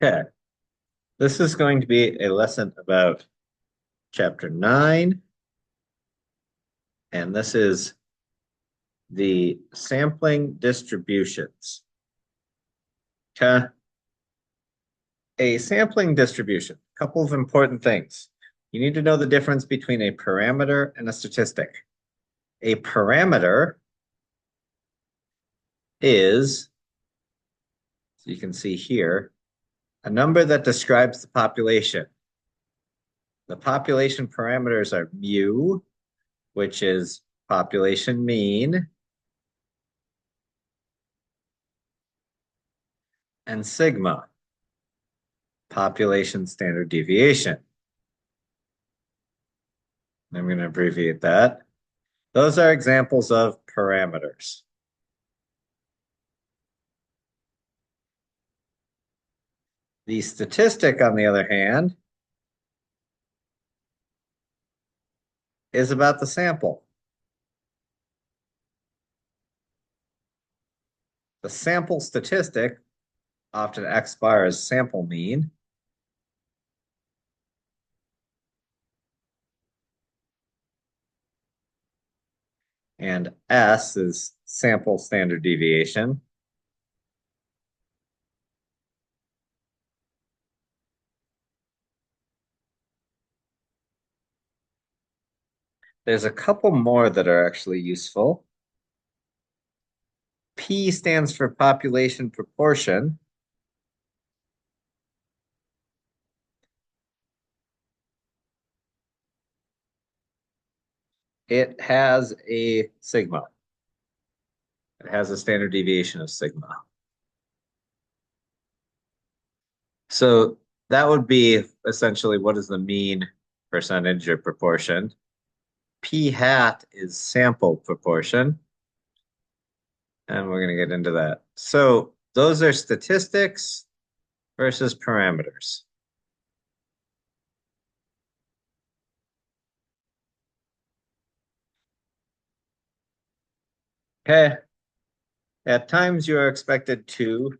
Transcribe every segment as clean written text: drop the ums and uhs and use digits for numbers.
Okay, this is going to be a lesson about chapter 9, and this is the sampling distributions. Okay, a sampling distribution, a couple of important things. You need to know the difference between a parameter and a statistic. A parameter is, so you can see here, a number that describes the population. The population parameters are mu, which is population mean, and sigma, population standard deviation. I'm going to abbreviate that. Those are examples of parameters. The statistic, on the other hand, is about the sample. The sample statistic, often X bar is sample mean, and S is sample standard deviation. There's a couple more that are actually useful. P stands for population proportion. It has a sigma. It has a standard deviation of sigma. So that would be essentially what is the mean percentage or proportion. P hat is sample proportion. And we're going to get into that. So those are statistics versus parameters. Okay. At times you are expected to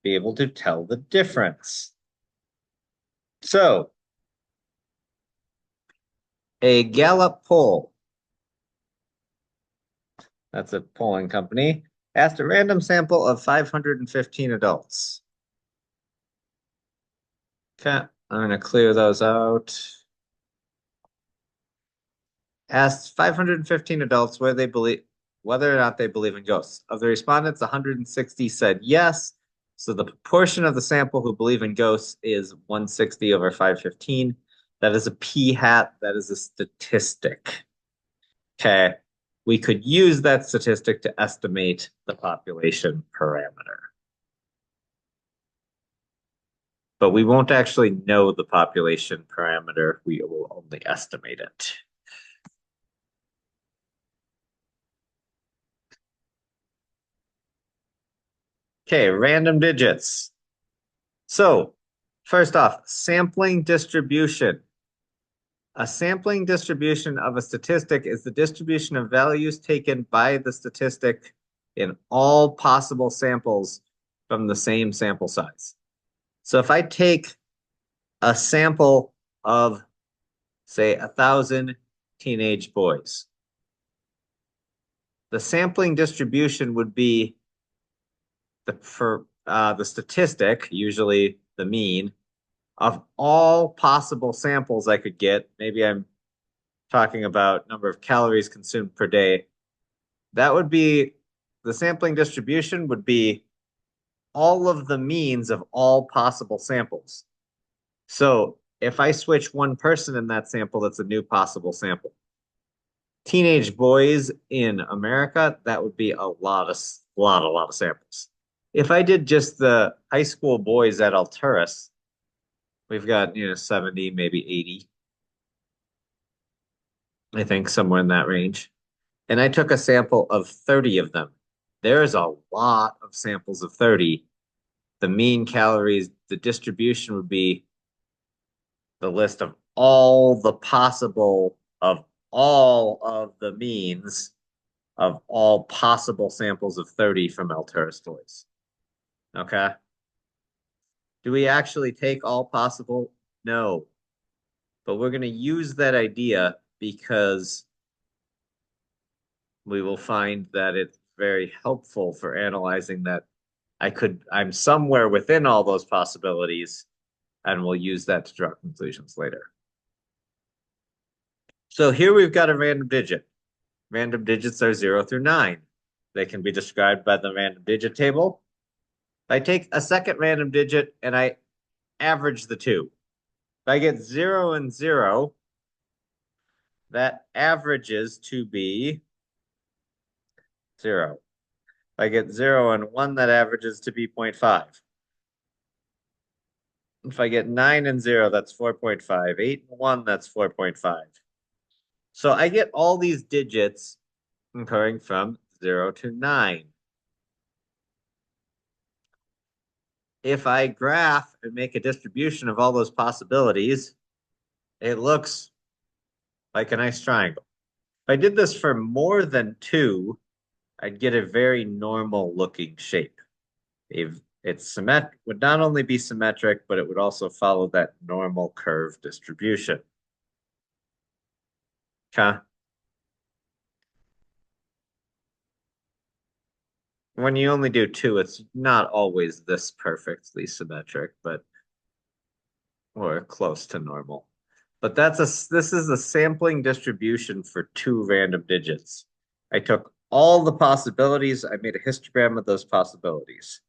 be able to tell the difference. So a Gallup poll, that's a polling company, asked a random sample of 515 adults. Okay, I'm going to clear those out. Asked 515 adults whether or not they believe in ghosts. Of the respondents, 160 said yes. So the proportion of the sample who believe in ghosts is 160 over 515. That is a p hat. That is a statistic. Okay. We could use that statistic to estimate the population parameter. But we won't actually know the population parameter. We will only estimate it. Okay, random digits. So, first off, sampling distribution. A sampling distribution of a statistic is the distribution of values taken by the statistic in all possible samples from the same sample size. So if I take a sample of, say, 1,000 teenage boys, the sampling distribution would be the statistic, usually the mean, of all possible samples I could get. Maybe I'm talking about number of calories consumed per day. That would be the sampling distribution would be all of the means of all possible samples. So if I switch one person in that sample, that's a new possible sample. Teenage boys in America, that would be a lot of samples. If I did just the high school boys at Alturas, we've got 70, maybe 80. I think somewhere in that range. And I took a sample of 30 of them. There's a lot of samples of 30. The mean calories, the distribution would be the list of all of the means of all possible samples of 30 from Alturas toys. Okay. Do we actually take all possible? No. But we're going to use that idea because we will find that it's very helpful for analyzing that I'm somewhere within all those possibilities, and we'll use that to draw conclusions later. So here we've got a random digit. Random digits are 0 through 9. They can be described by the random digit table. If I take a second random digit and I average the two, if I get 0 and 0, that averages to be 0. If I get 0 and 1, that averages to be 0.5. If I get 9 and 0, that's 4.5. 8 and 1, that's 4.5. So I get all these digits occurring from 0 to 9. If I graph and make a distribution of all those possibilities, it looks like a nice triangle. If I did this for more than 2, I'd get a very normal looking shape. It's symmetric, would not only be symmetric, but it would also follow that normal curve distribution. Okay. When you only do 2, it's not always this perfectly symmetric, but or close to normal. But this is a sampling distribution for 2 random digits. I took all the possibilities, I made a histogram of those possibilities.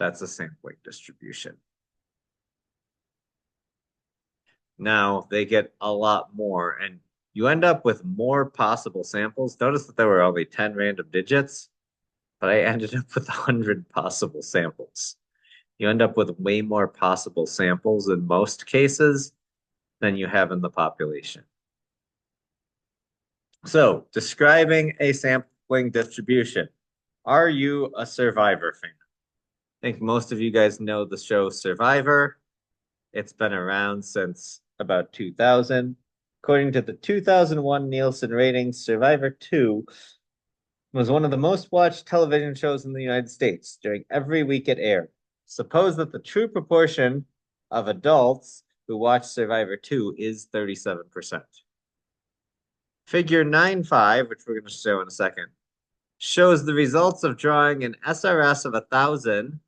That's a sampling distribution. Now they get a lot more, and you end up with more possible samples. Notice that there were only 10 random digits, but I ended up with 100 possible samples. You end up with way more possible samples in most cases than you have in the population. So, describing a sampling distribution. Are you a Survivor fan? I think most of you guys know the show Survivor. It's been around since about 2000. According to the 2001 Nielsen ratings, Survivor 2 was one of the most watched television shows in the United States during every week it aired. Suppose that the true proportion of adults who watch Survivor 2 is 37%. Figure 9.5, which we're going to show in a second, shows the results of drawing an SRS of 1,000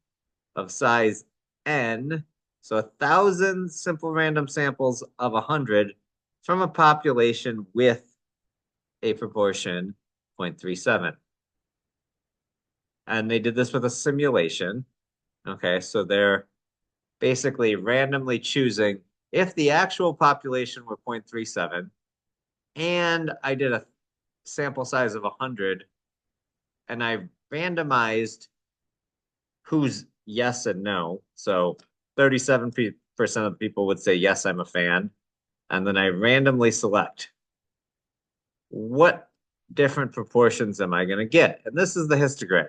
of size N, so 1,000 simple random samples of 100 from a population with a proportion 0.37. And they did this with a simulation. Okay, so they're basically randomly choosing if the actual population were 0.37 and I did a sample size of 100 and I randomized who's yes and no. So 37% of people would say, yes, I'm a fan. And then I randomly select what different proportions am I going to get? And this is the histogram.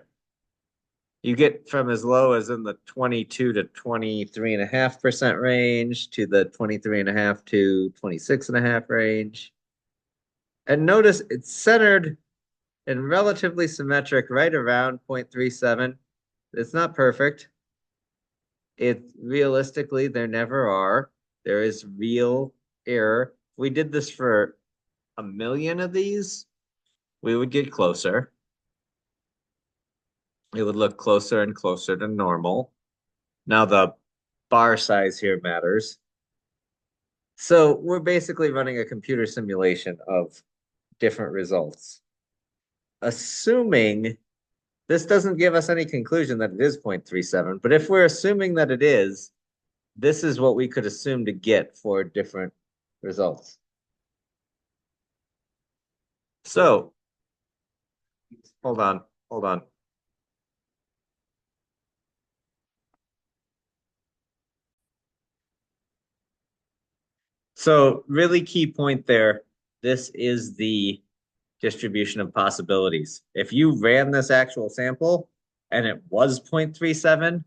You get from as low as in the 22 to 23.5% range to the 23.5 to 26.5 range. And notice it's centered and relatively symmetric right around 0.37. It's not perfect. Realistically, there never are. There is real error. If we did this for 1,000,000 of these, we would get closer. It would look closer and closer to normal. Now the bar size here matters. So we're basically running a computer simulation of different results. Assuming this doesn't give us any conclusion that it is 0.37, but if we're assuming that it is, this is what we could assume to get for different results. So, hold on. So, really key point there. This is the distribution of possibilities. If you ran this actual sample and it was 0.37,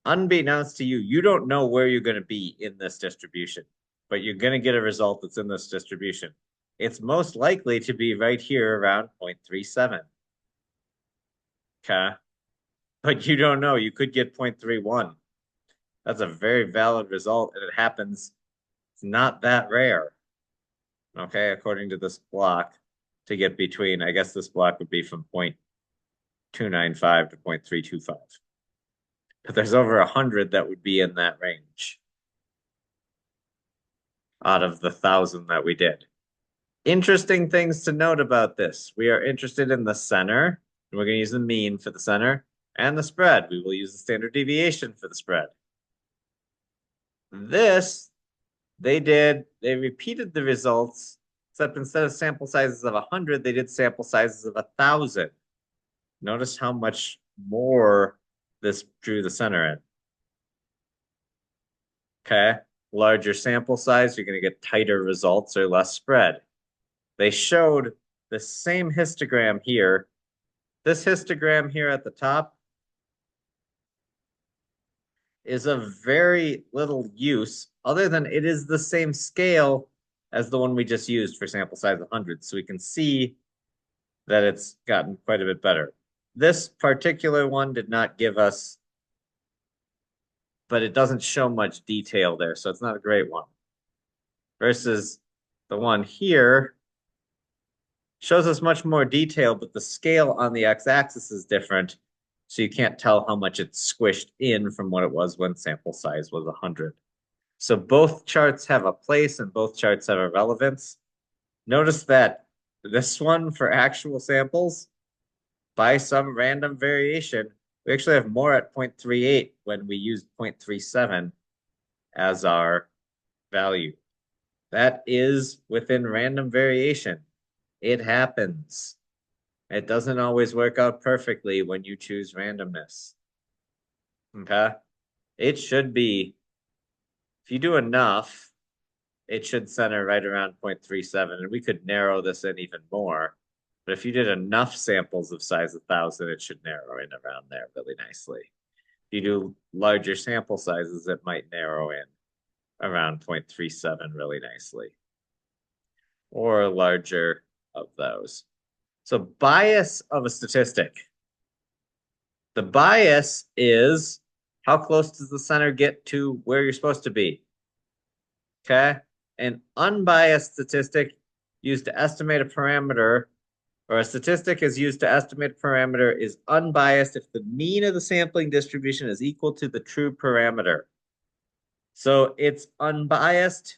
unbeknownst to you, you don't know where you're going to be in this distribution, but you're going to get a result that's in this distribution. It's most likely to be right here around 0.37. Okay. But you don't know. You could get 0.31. That's a very valid result, and it happens. It's not that rare. Okay, according to this block, to get between, I guess this block would be from 0.295 to 0.325. But there's over 100 that would be in that range out of the 1,000 that we did. Interesting things to note about this. We are interested in the center, and we're going to use the mean for the center, and the spread. We will use the standard deviation for the spread. This, they repeated the results, except instead of sample sizes of 100, they did sample sizes of 1,000. Notice how much more this drew the center in. Okay, larger sample size, you're going to get tighter results or less spread. They showed the same histogram here. This histogram here at the top is of very little use, other than it is the same scale as the one we just used for sample size 100. So we can see that it's gotten quite a bit better. This particular one did not give us, but it doesn't show much detail there, so it's not a great one. Versus the one here shows us much more detail, but the scale on the x-axis is different, so you can't tell how much it's squished in from what it was when sample size was 100. So both charts have a place and both charts have a relevance. Notice that this one for actual samples, by some random variation, we actually have more at 0.38 when we used 0.37 as our value. That is within random variation. It happens. It doesn't always work out perfectly when you choose randomness. Okay? It should be, if you do enough, it should center right around 0.37, and we could narrow this in even more. But if you did enough samples of size 1,000, it should narrow in around there really nicely. If you do larger sample sizes, it might narrow in around 0.37 really nicely. Or larger of those. So bias of a statistic. The bias is how close does the center get to where you're supposed to be? Okay? An unbiased statistic used to estimate a parameter, or a statistic is used to estimate a parameter, is unbiased if the mean of the sampling distribution is equal to the true parameter. So it's unbiased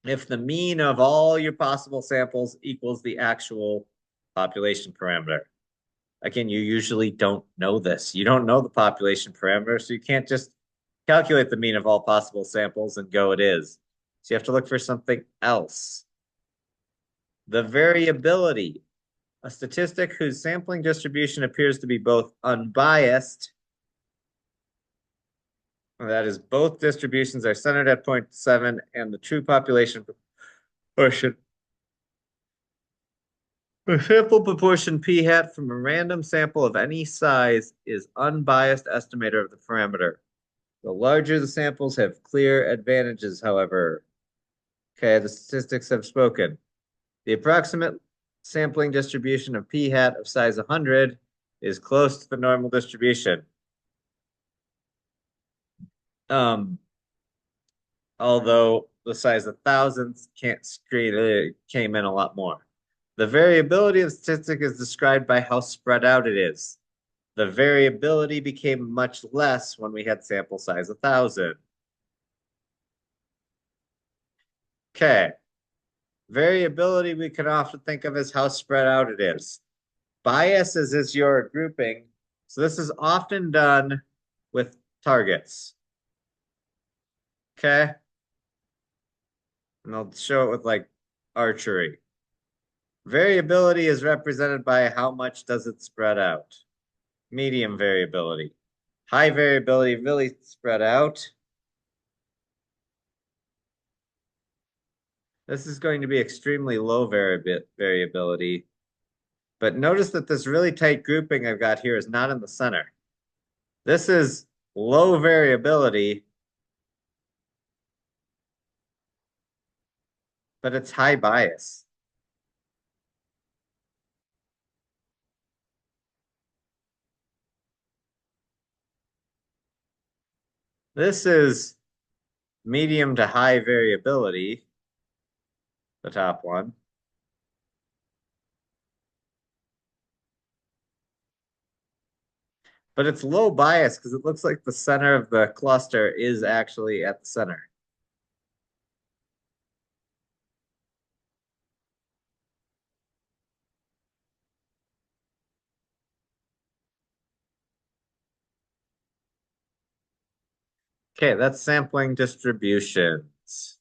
if the mean of all your possible samples equals the actual population parameter. Again, you usually don't know this. You don't know the population parameter, so you can't just calculate the mean of all possible samples and go it is. So you have to look for something else. The variability, a statistic whose sampling distribution appears to be both unbiased, that is, both distributions are centered at 0.7 and the true population proportion. A sample proportion p hat from a random sample of any size is unbiased estimator of the parameter. The larger the samples have clear advantages, however. Okay, the statistics have spoken. The approximate sampling distribution of p hat of size 100 is close to the normal distribution. Although the size of thousands came in a lot more. The variability of the statistic is described by how spread out it is. The variability became much less when we had sample size 1,000. Okay. Variability we can often think of as how spread out it is. Biases is your grouping. So this is often done with targets. Okay. And I'll show it with like archery. Variability is represented by how much does it spread out. Medium variability. High variability really spread out. This is going to be extremely low variability. But notice that this really tight grouping I've got here is not in the center. This is low variability, but it's high bias. This is medium to high variability, the top one. But it's low bias because it looks like the center of the cluster is actually at the center. Okay, that's sampling distributions.